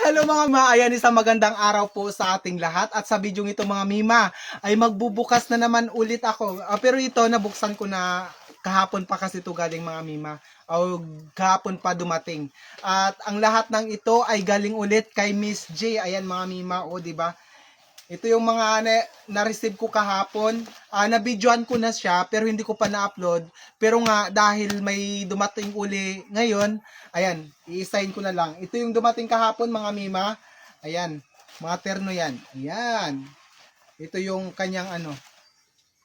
Hello mga ma, ayan isang magandang araw po sa ating lahat at sa bidyong ito mga mima ay magbubukas na naman ulit ako. Pero ito nabuksan ko na kahapon pa kasi ito galing mga mima o kahapon pa dumating. At ang lahat ng ito ay galing ulit kay Miss J. Ayan mga mima o di ba? Ito yung mga na-receive ko kahapon. Na-videoan ko na siya pero hindi ko pa na-upload. Pero nga dahil may dumating uli ngayon, ayan, i-assign ko na lang. Ito yung dumating kahapon mga mima. Ayan, mga terno yan. Ayan. Ito yung kanyang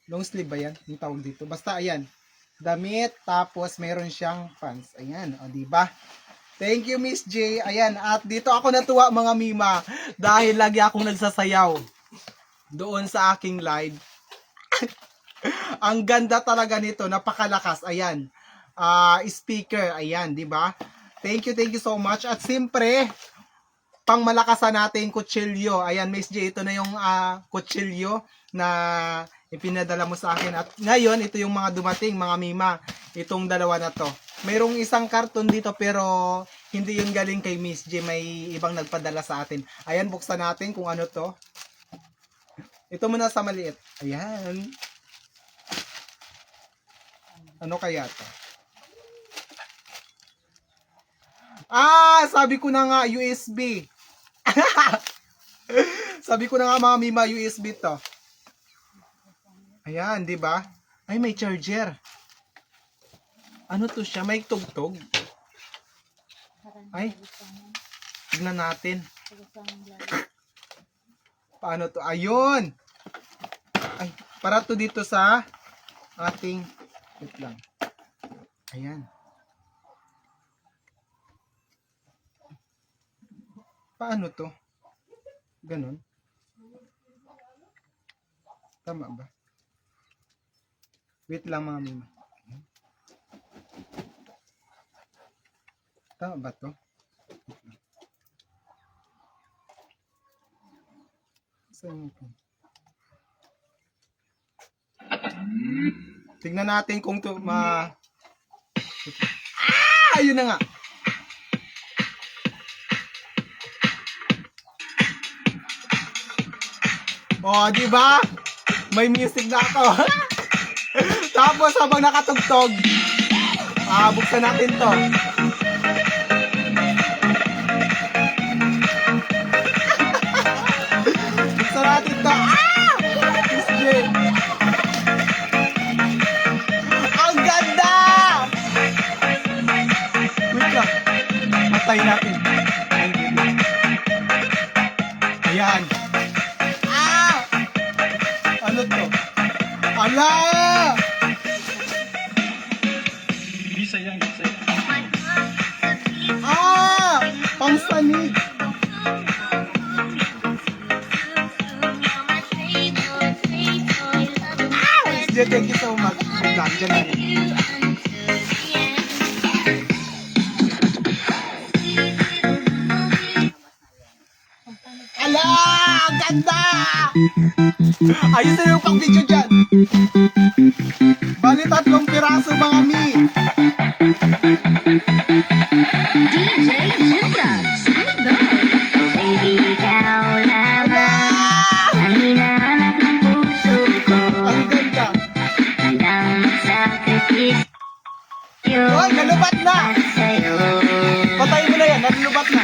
long sleeve ba yan? Yung tawag dito. Basta ayan, damit tapos meron siyang pants. Ayan, o di ba? Thank you, Miss J. Ayan, at dito ako natuwa mga mima dahil lagi akong nagsasayaw doon sa aking live. Ang ganda talaga nito, napakalakas. Ayan. Speaker, ayan, 'di ba? Thank you so much. At siyempre, pang malakasan natin kutsilyo. Ayan, Miss J, ito na yung kutsilyo na ipinadala mo sa akin. At ngayon, ito yung mga dumating, mga mima. Itong dalawa na to. Mayroong isang karton dito pero hindi yun galing kay Miss J. May ibang nagpadala sa atin. Ayan, buksan natin kung ano to. Ito muna sa maliit. Ayan. Ano kaya to? Sabi ko na nga USB. Sabi ko na nga mga mima USB to. Ayan, 'di ba? Ay, may charger. Ano to siya? May tugtog. Ay, tignan natin. Paano to? Ayun. Ay, para to dito sa ating wait lang. Ayan. Paano to? Ganon. Tama ba? Wait lang mga mima. Tama ba to? Saan ito? Tignan natin kung to ayun na nga. Di ba? May music na ako. Tapos habang nakatugtog, buksan natin to. Buksan natin to. Miss J. Ang ganda! Wait lang. Matay natin. Ayan. Ano to? Ala! Bisa yan, bisa yan. Pangsanig. Thank you so much. Diyan na rin. Ala! Ang ganda! Ayos na yung pang-video dyan. Bali 3 piraso mga mi. DJ Jinda, baby, ikaw lamang ang hinahanap ng puso ko. Ang ganda. Handang magsakripisyo Hoy, nalubat na. sa'yo. Patayin mo na yan, nalubat na.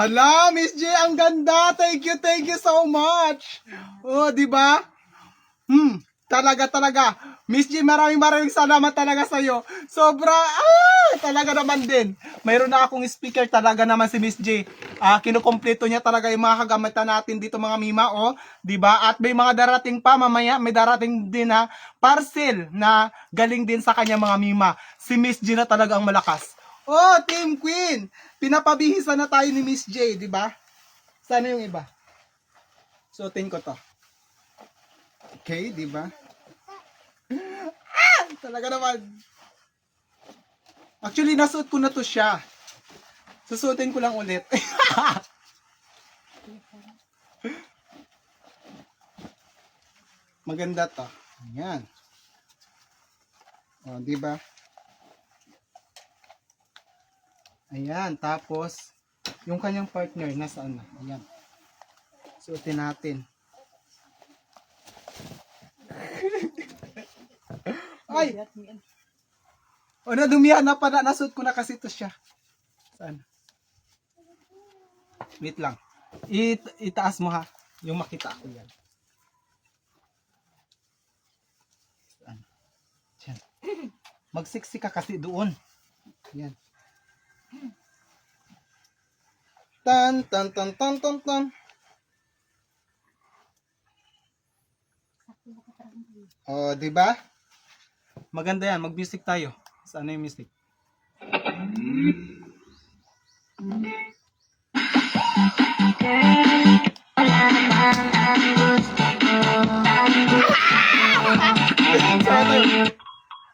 Hala, Miss J, ang ganda. Thank you so much. Di ba? Talaga. Miss J, maraming salamat talaga sa iyo. Sobra, talaga naman din. Mayroon na akong speaker talaga naman si Miss J. Kinukumpleto niya talaga yung mga kagamitan natin dito mga mima, di ba? At may mga darating pa mamaya, may darating din na parcel na galing din sa kanya mga mima. Si Miss J na talaga ang malakas. Team Queen. Pinapabihisan na tayo ni Miss J, di ba? Sana yung iba. Suotin ko to. Okay, di ba? Talaga naman. Actually, nasuot ko na to siya. Susuotin ko lang ulit. Maganda to. Ayan. Di ba? Ayan, tapos, yung kanyang partner, nasaan na? Ayan. Suotin natin. Ay! O, nadumihan na pa na. Nasuot ko na kasi ito siya. Saan? Wait lang. Itaas mo ha. Yung makita ko yan. Saan? Diyan. Magsiksi ka kasi doon. Yan. Tan tan tan tan tan tan. Oh, 'di ba? Maganda 'yan, mag-music tayo. Saan na yung music?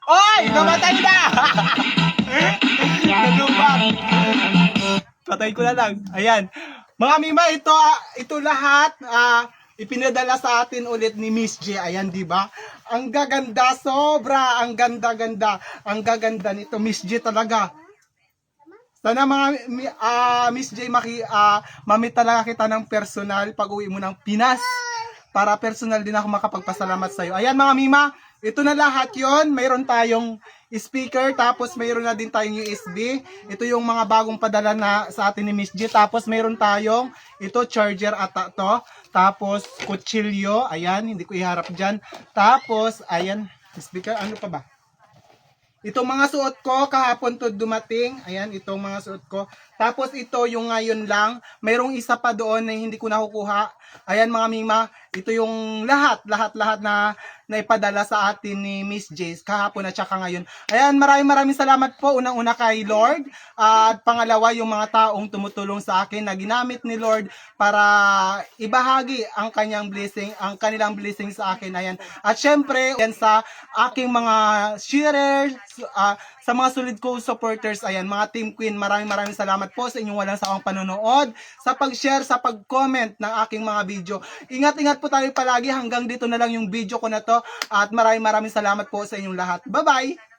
Oy! Namatay na! Nalubat! Patay ko na lang. Ayan. Mga Mima, ito lahat ipinadala sa atin ulit ni Miss J. Ayan, di ba? Ang gaganda, sobra. Ang ganda-ganda. Ang gaganda nito, Miss J talaga. Sana mga Miss J, mamit talaga kita ng personal pag uwi mo ng Pinas. Para personal din ako makapagpasalamat sa iyo. Ayan mga Mima, ito na lahat yon. Mayroon tayong speaker, tapos mayroon na din tayong USB. Ito yung mga bagong padala na sa atin ni Miss J. Tapos mayroon tayong ito charger ata to. Tapos kutsilyo, ayan, hindi ko iharap dyan. Tapos, ayan, speaker, ano pa ba? Itong mga suot ko, kahapon to dumating. Ayan, itong mga suot ko. Tapos ito yung ngayon lang. Mayroong isa pa doon na hindi ko nakukuha. Ayan mga Mima, ito yung lahat na naipadala sa atin ni Miss Jace kahapon at saka ngayon. Ayan, maraming salamat po. Unang-una kay Lord. At pangalawa, yung mga taong tumutulong sa akin na ginamit ni Lord para ibahagi ang kanyang blessing, ang kanilang blessing sa akin. Ayan. At syempre, yan sa aking mga sharers, sa mga solid ko supporters, ayan, mga Team Queen, maraming salamat po sa inyong walang sawang panonood, sa pag-share, sa pag-comment ng aking mga video. Ingat po tayo palagi, hanggang dito na lang yung video ko na to, at maraming salamat po sa inyong lahat. Bye-bye!